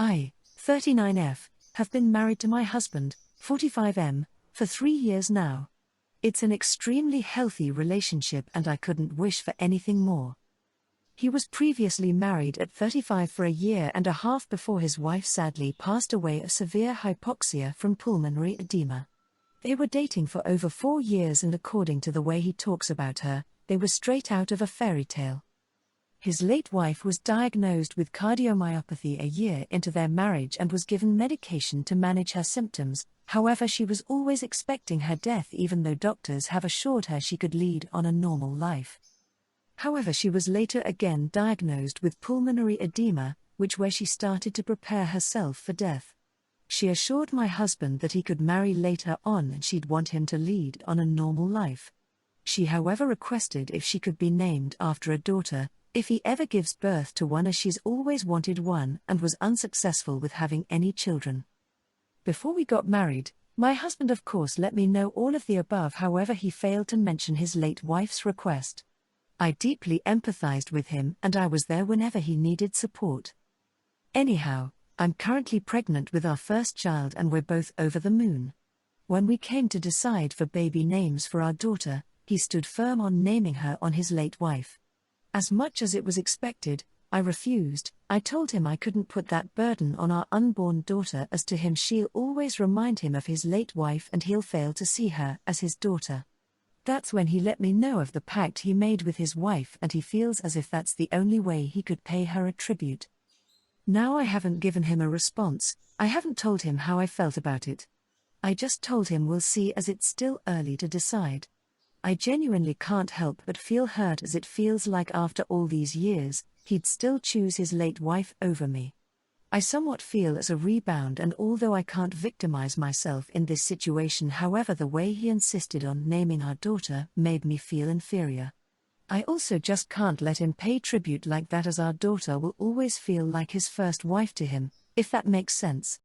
I, 39F, have been married to my husband, 45M, for 3 years now. It's an extremely healthy relationship and I couldn't wish for anything more. He was previously married at 35 for a year and a half before his wife sadly passed away of severe hypoxia from pulmonary edema. They were dating for over 4 years and according to the way he talks about her, they were straight out of a fairy tale. His late wife was diagnosed with cardiomyopathy a year into their marriage and was given medication to manage her symptoms. However, she was always expecting her death even though doctors have assured her she could lead on a normal life. However, she was later again diagnosed with pulmonary edema, where she started to prepare herself for death. She assured my husband that he could marry later on and she'd want him to lead on a normal life. She however requested if she could be named after a daughter, if he ever gives birth to one, as she's always wanted one and was unsuccessful with having any children. Before we got married, my husband of course let me know all of the above, however he failed to mention his late wife's request. I deeply empathized with him and I was there whenever he needed support. Anyhow, I'm currently pregnant with our first child and we're both over the moon. When we came to decide for baby names for our daughter, he stood firm on naming her on his late wife. As much as it was expected, I refused. I told him I couldn't put that burden on our unborn daughter, as to him she'll always remind him of his late wife and he'll fail to see her as his daughter. That's when he let me know of the pact he made with his wife and he feels as if that's the only way he could pay her a tribute. Now I haven't given him a response, I haven't told him how I felt about it. I just told him we'll see, as it's still early to decide. I genuinely can't help but feel hurt, as it feels like after all these years, he'd still choose his late wife over me. I somewhat feel as a rebound, and although I can't victimize myself in this situation, however the way he insisted on naming our daughter made me feel inferior. I also just can't let him pay tribute like that, as our daughter will always feel like his first wife to him, if that makes sense.